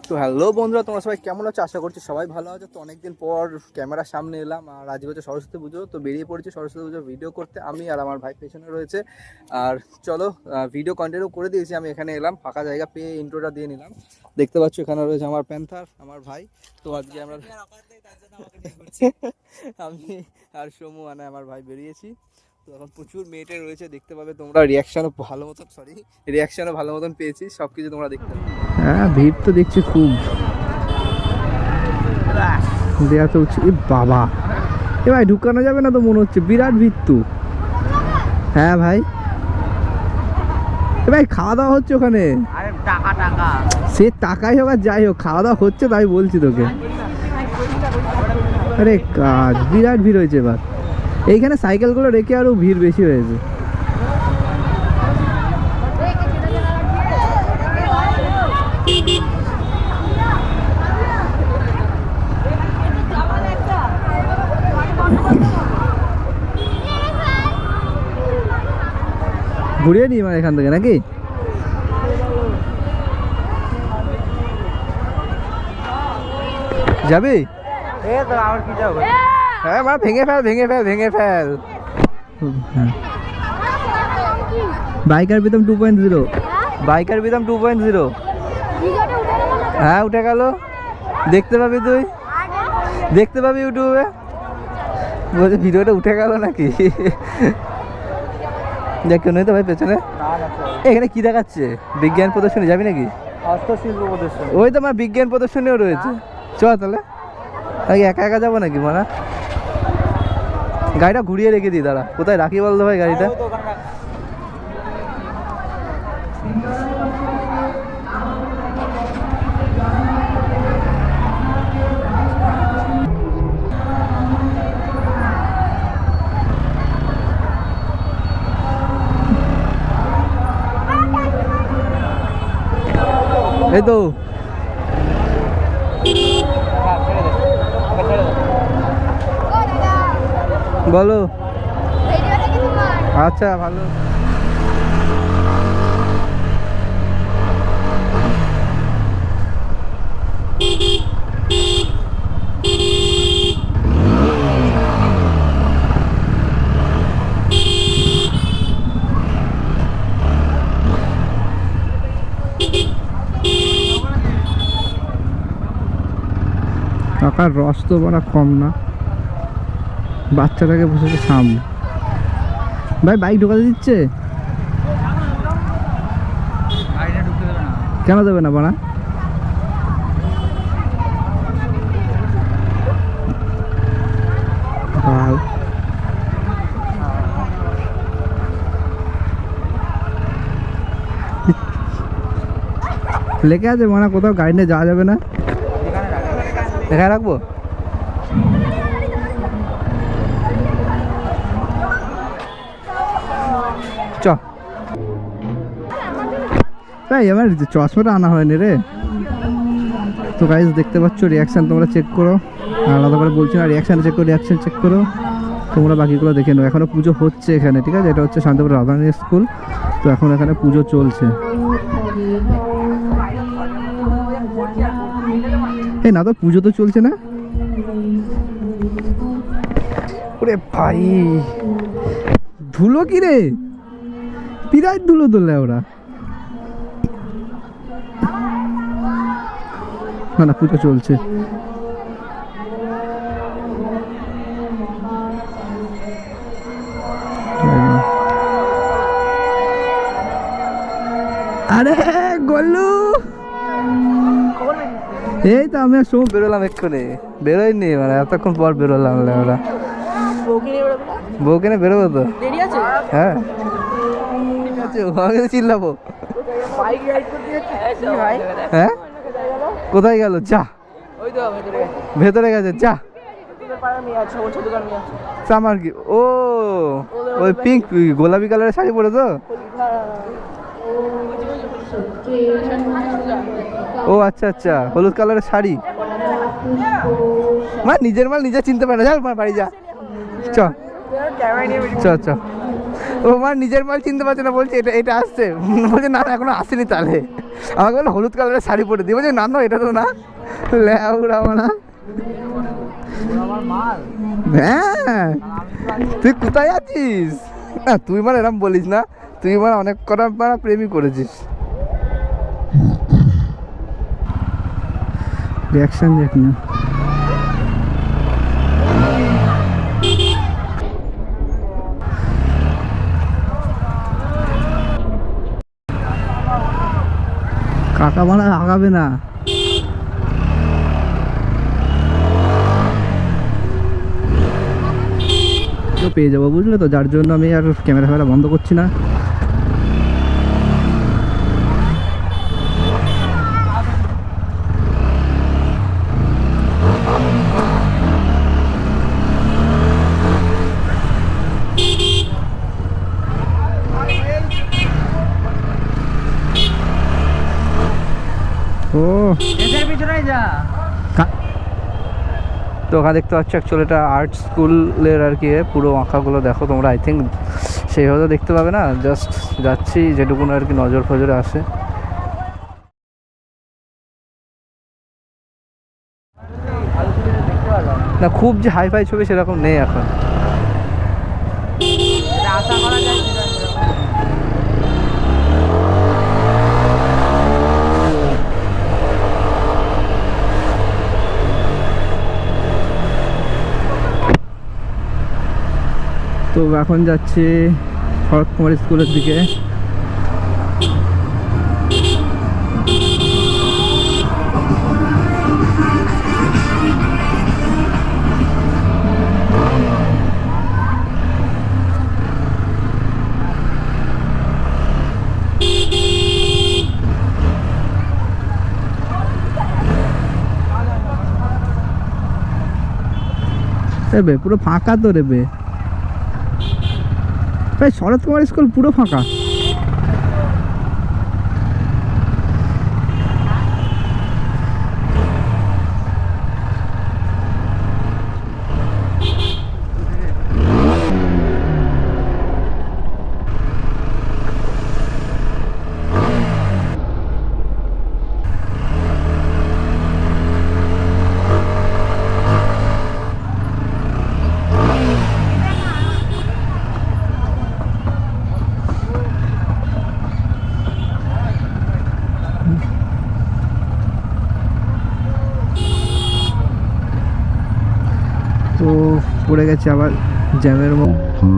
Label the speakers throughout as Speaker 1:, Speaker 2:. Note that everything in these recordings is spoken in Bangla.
Speaker 1: তো হ্যালো বন্ধুরা, তোমরা সবাই কেমন আছো? আশা করছি সবাই ভালো আছে। তো অনেকদিন পর ক্যামেরার সামনে এলাম, আর আজকে হচ্ছে সরস্বতী পুজো। তো বেরিয়ে পড়েছি সরস্বতী পুজো ভিডিও করতে, আমি আর আমার ভাই পেছনে রয়েছে। আর চলো ভিডিও কন্টিনিউ করে দিয়েছি। আমি এখানে এলাম, ফাঁকা জায়গা পেয়ে ইন্ট্রোটা দিয়ে নিলাম। দেখতে পাচ্ছ এখানে রয়েছে আমার প্যান্থার, আমার ভাই। তো আজকে আমরা আমি আর সমু মানে আমার ভাই বেরিয়েছি। তো এখন প্রচুর মেয়েটে রয়েছে, দেখতে পাবে তোমরা। রিয়াকশানও ভালো মতন পেয়েছি, সব কিছু তোমরা দেখতে পাবে। হ্যাঁ, ভিড় তো দেখছি খুব। দেয়া তো বাবা, এ ভাই ঢুকানো যাবে না তো মনে হচ্ছে, বিরাট ভিড় তো। হ্যাঁ ভাই, এ ভাই খাওয়া দাওয়া হচ্ছে ওখানে? সে টাকাই হোক আর যাই হোক, খাওয়া দাওয়া হচ্ছে, তাই বলছি তোকে। আরে কাজ, বিরাট ভিড় হয়েছে এবার। এইখানে সাইকেলগুলো রেখে আরও ভিড় বেশি হয়েছে। ঘুরিয়ে নিই মানে এখান থেকে নাকি? যাবি? হ্যাঁ মা, ভেঙে ফেল। বাইকার বিদম 2.0। হ্যাঁ উঠে গেল, দেখতে পাবি তুই, দেখতে পাবি ইউটিউবে। বলছে ভিডিওটা উঠে গেল নাকি? দেখ কেউ নেই তো ভাই পেছনে। এখানে কি দেখাচ্ছে? বিজ্ঞান প্রদর্শনী, যাবি নাকি? হস্তশিল্প প্রদর্শনী, ওই তো আমার বিজ্ঞান প্রদর্শনীও রয়েছে। চ তাহলে। একা একা যাবো নাকি মানা? গাড়িটা ঘুরিয়ে রেখে দিই, দাঁড়া। কোথায় রাখি বলতো ভাই গাড়িটা? এই তো বলো। আচ্ছা ভালো। টাকার রস তো বড় কম না, বাচ্চাটাকে বসেছে সামনে। ভাই বাইক ঢোকাতে দিচ্ছে? কেন দেবে না বাড়া? লেখা আছে মানে কোথাও গাড়ি নিয়ে যাওয়া যাবে না, এখানে রাখবো। চ তাই আমার চশমাটা আনা হয়নি রে। তো গাইস দেখতে পাচ্ছ, রিয়াকশান তোমরা চেক করো, আলাদা করে বলছি না। রিয়াকশান চেক করো তোমরা, বাকিগুলো দেখে নাও। এখনো পুজো হচ্ছে এখানে, ঠিক আছে? এটা হচ্ছে শান্তিপুর রাধারানী স্কুল। তো এখন এখানে পুজো চলছে। এই না তো, পুজো তো চলছে না? ওরে ভাই, ধুলো কি রে, বিরাট ধুলো তোলে ওরা। না পুজো চলছে। আরে গল্লু, এই তো আমি আর সময় বেরোলাম, এক্ষুনি বেরোয়নি মানে এতক্ষণ পর বেরোলাম। ওরা বউকে নিয়ে বেরোবো তো। হ্যাঁ চিল্লাবো। হ্যাঁ কোথায় গেল? যা ভেতরে গেছে, যা। আমার কি ও, ওই পিঙ্ক গোলাপি কালারের শাড়ি পরে তো। ও আচ্ছা আচ্ছা, হলুদ কালারের শাড়ি। মা নিজের মাল নিজে চিনতে পারে না, যা বাড়ি যা। চ চ চ ও আমার নিজের মাল চিনতে পারছে না, বলছে এটা এটা আসছে, বলছে না এখনো আসেনি। তাহলে আমাকে বললো হলুদ কালারের শাড়ি পরে দিয়ে, বলছে না না এটা তো না। ল্যাউড়া না, হ্যাঁ তুই কোথায় আছিস? না তুই মানে এরকম বলিস না, তুই মানে অনেক কটা মানে প্রেমই করেছিস। রিয়াকশন দেখ না। কাকা মানে আগাবে না। তো পেয়ে যাবো বুঝলে তো, যার জন্য আমি আর ক্যামেরা ফ্যামেরা বন্ধ করছি না। ও তো ওখানে দেখতে পাচ্ছ অ্যাকচুয়ালি এটা আর্ট স্কুলের আর কি পুরো আঁকাগুলো দেখো তোমরা। আই থিঙ্ক সেইভাবে দেখতে পাবে না, জাস্ট যাচ্ছি যেটুকুন আর কি নজর ফজরে আসে। না খুব যে হাই ফাই ছবি সেরকম নেই এখন। তো এখন যাচ্ছি শরৎ কুমার স্কুলের দিকে। রে পুরো ফাঁকা তো রে বে, ভাই শরৎ কুমার স্কুল পুরো ফাঁকা। তো পড়ে গেছে আবার জ্যামের মধ্যে,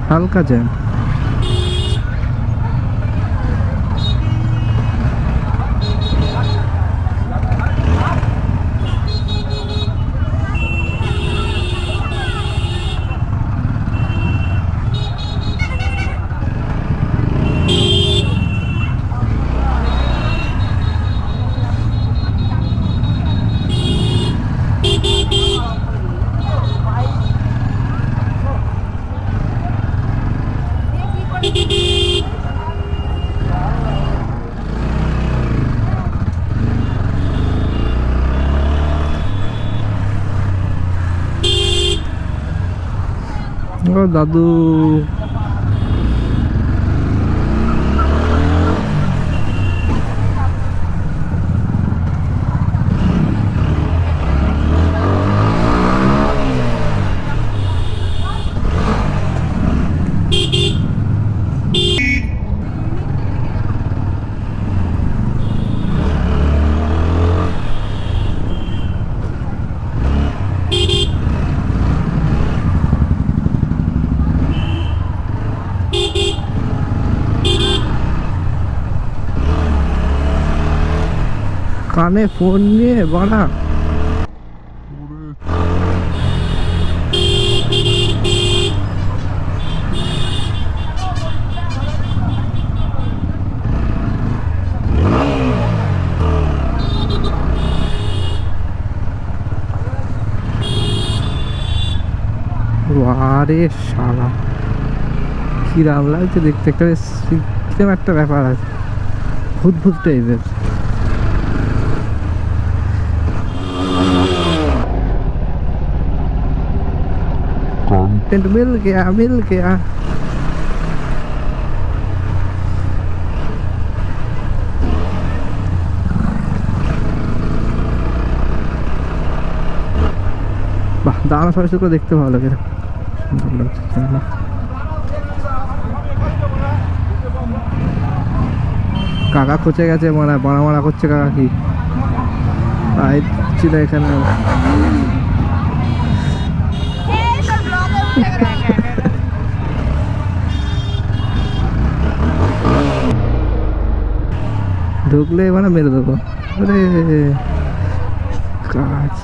Speaker 1: হালকা জ্যাম। ও দাদু কানে ফোন নিয়ে বাড়া। আরে শালা কিরাম লাগছে দেখতে, একটা কিরম একটা ব্যাপার আছে, ভূত ভূত টাইপের। टेंट मिल गया বাহ দাঁড়ানো সরস্বতী করে দেখতে ভালো লাগে সুন্দর লাগছে কাকা খচে গেছে মানে মারা মারা করছে কাকা কি ছিল এখানে ঢুকলে মানে মেরে দেবো আরে কাজ